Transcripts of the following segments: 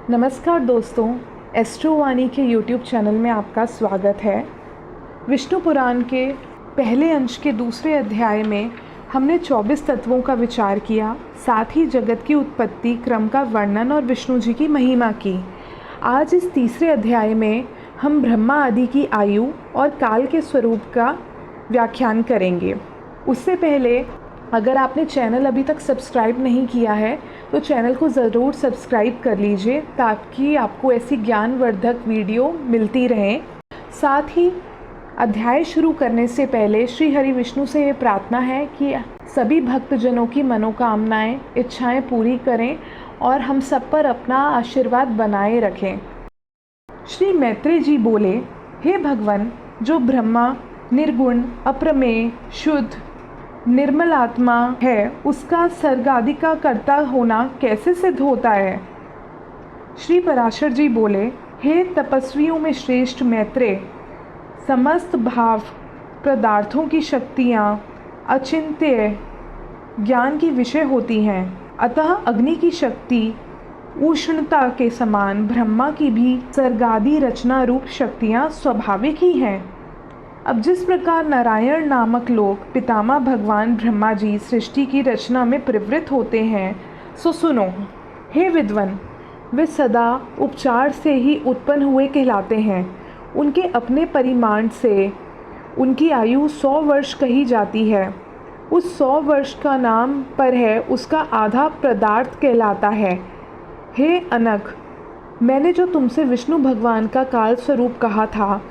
नमस्कार दोस्तों, एस्ट्रोवाणी के यूट्यूब चैनल में आपका स्वागत है। विष्णु पुराण के पहले अंश के दूसरे अध्याय में हमने 24 तत्वों का विचार किया, साथ ही जगत की उत्पत्ति क्रम का वर्णन और विष्णु जी की महिमा की। आज इस तीसरे अध्याय में हम ब्रह्मा आदि की आयु और काल के स्वरूप का व्याख्यान करेंगे। उससे पहले अगर आपने चैनल अभी तक सब्सक्राइब नहीं किया है तो चैनल को ज़रूर सब्सक्राइब कर लीजिए ताकि आपको ऐसी ज्ञानवर्धक वीडियो मिलती रहें। साथ ही अध्याय शुरू करने से पहले श्री हरि विष्णु से ये प्रार्थना है कि सभी भक्तजनों की मनोकामनाएं, इच्छाएं पूरी करें और हम सब पर अपना आशीर्वाद बनाए रखें। श्री मैत्रेय जी बोले, हे भगवान, जो ब्रह्मा निर्गुण, अप्रमेय, शुद्ध, निर्मल आत्मा है, उसका सर्ग आदि का कर्ता होना कैसे सिद्ध होता है? श्री पराशर जी बोले, हे तपस्वियों में श्रेष्ठ मैत्रेय, समस्त भाव पदार्थों की शक्तियाँ अचिंत्य ज्ञान की विषय होती हैं, अतः अग्नि की शक्ति उष्णता के समान ब्रह्मा की भी सर्गादि रचना रूप शक्तियाँ स्वाभाविक ही हैं। अब जिस प्रकार नारायण नामक लोग पितामह भगवान ब्रह्मा जी सृष्टि की रचना में प्रवृत्त होते हैं, सो सुनो। हे विद्वन, वे सदा उपचार से ही उत्पन्न हुए कहलाते हैं। उनके अपने परिमाण से उनकी आयु 100 वर्ष कही जाती है। उस 100 वर्ष का नाम पर है उसका आधा पदार्थ कहलाता है। हे अनघ, मैंने जो तुमसे विष्णु भगवान का काल स्वरूप कहा था,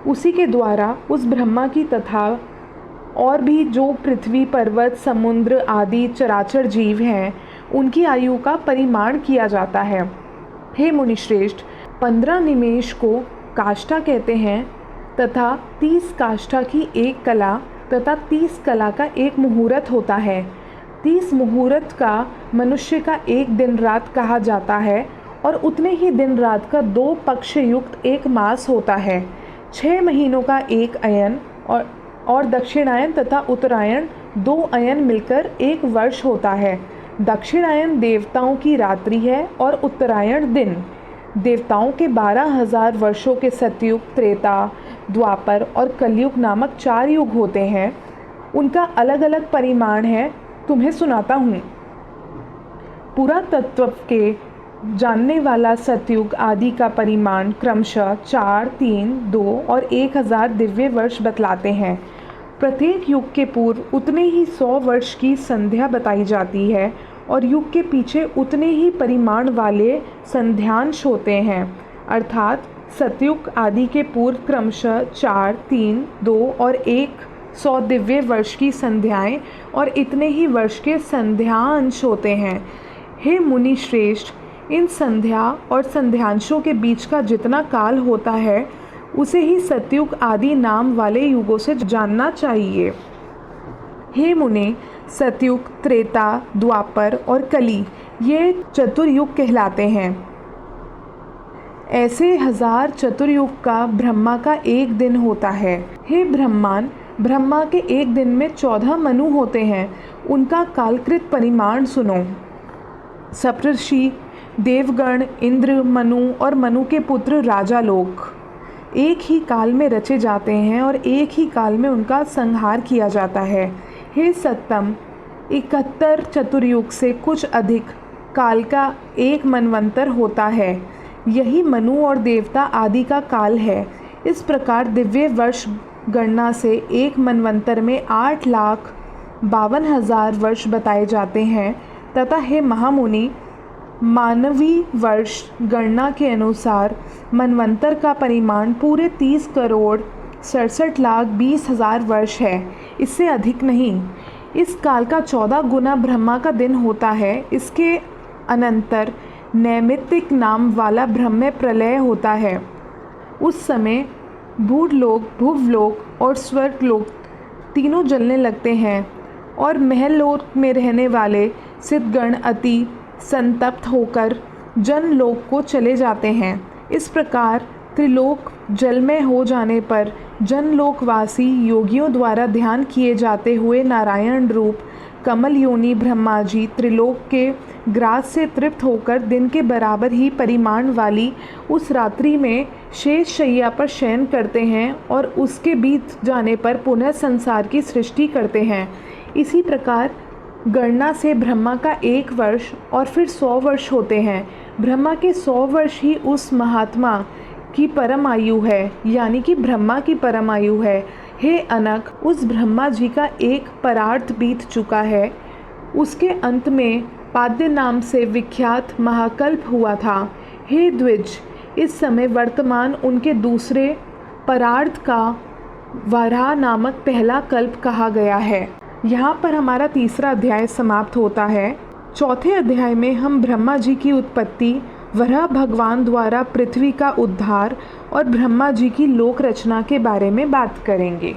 उसी के द्वारा उस ब्रह्मा की तथा और भी जो पृथ्वी, पर्वत, समुद्र आदि चराचर जीव हैं, उनकी आयु का परिमाण किया जाता है। हे मुनिश्रेष्ठ, 15 निमेष को काष्ठा कहते हैं तथा 30 काष्ठा की एक कला तथा 30 कला का एक मुहूर्त होता है। 30 मुहूर्त का मनुष्य का एक दिन रात कहा जाता है और उतने ही दिन रात का 2 पक्ष युक्त एक मास होता है। 6 महीनों का एक अयन और दक्षिणायन तथा उत्तरायण 2 अयन मिलकर एक वर्ष होता है। दक्षिणायन देवताओं की रात्रि है और उत्तरायण दिन। देवताओं के 12,000 वर्षों के सतयुग, त्रेता, द्वापर और कलयुग नामक 4 युग होते हैं। उनका अलग अलग परिमाण है, तुम्हें सुनाता हूँ। पुरातत्व के जानने वाला सतयुग आदि का परिमाण क्रमशः 4, 3, 2 और 1000 दिव्य वर्ष बतलाते हैं। प्रत्येक युग के पूर्व उतने ही 100 वर्ष की संध्या बताई जाती है और युग के पीछे उतने ही परिमाण वाले संध्यांश होते हैं। अर्थात सतयुग आदि के पूर्व क्रमशः 4, 3, 2 और 100 दिव्य वर्ष की संध्याएं और इतने ही वर्ष के संध्यांश होते हैं। हे मुनि श्रेष्ठ, इन संध्या और संध्यांशों के बीच का जितना काल होता है उसे ही सतयुग आदि नाम वाले युगों से जानना चाहिए। हे मुने, सतयुग, त्रेता, द्वापर और कली ये चतुर्युग कहलाते हैं। ऐसे 1000 चतुर्युग का ब्रह्मा का एक दिन होता है। हे ब्रह्मान, ब्रह्मा के एक दिन में 14 मनु होते हैं। उनका कालकृत परिमाण सुनो। सप्तर्षि, देवगण, इंद्र, मनु और मनु के पुत्र राजा लोग एक ही काल में रचे जाते हैं और एक ही काल में उनका संहार किया जाता है। हे सत्तम, 71 चतुर्युग से कुछ अधिक काल का एक मनवंतर होता है। यही मनु और देवता आदि का काल है। इस प्रकार दिव्य वर्ष गणना से एक मनवंतर में 8,52,000 वर्ष बताए जाते हैं तथा हे महामुनि, मानवी वर्ष गणना के अनुसार मनवंतर का परिमाण पूरे 30,67,20,000 वर्ष है, इससे अधिक नहीं। इस काल का 14 गुना ब्रह्मा का दिन होता है। इसके अनंतर नैमित्तिक नाम वाला ब्रह्म प्रलय होता है। उस समय भूलोक, भुवलोक और स्वर्गलोक तीनों जलने लगते हैं और महलोक में रहने वाले सिद्धगण अति संतप्त होकर जनलोक को चले जाते हैं। इस प्रकार त्रिलोक जलमय हो जाने पर जनलोकवासी योगियों द्वारा ध्यान किए जाते हुए नारायण रूप कमल योनि ब्रह्मा जी त्रिलोक के ग्रास से तृप्त होकर दिन के बराबर ही परिमाण वाली उस रात्रि में शेष शैया पर शयन करते हैं और उसके बीत जाने पर पुनः संसार की सृष्टि करते हैं। इसी प्रकार गणना से ब्रह्मा का 1 वर्ष और फिर 100 वर्ष होते हैं। ब्रह्मा के 100 वर्ष ही उस महात्मा की परम आयु है, यानी कि ब्रह्मा की परम आयु है। हे अनक, उस ब्रह्मा जी का एक परार्थ बीत चुका है। उसके अंत में पाद्य नाम से विख्यात महाकल्प हुआ था। हे द्विज, इस समय वर्तमान उनके दूसरे परार्थ का वराह नामक पहला कल्प कहा गया है। यहाँ पर हमारा तीसरा अध्याय समाप्त होता है। चौथे अध्याय में हम ब्रह्मा जी की उत्पत्ति, वराह भगवान द्वारा पृथ्वी का उद्धार और ब्रह्मा जी की लोक रचना के बारे में बात करेंगे।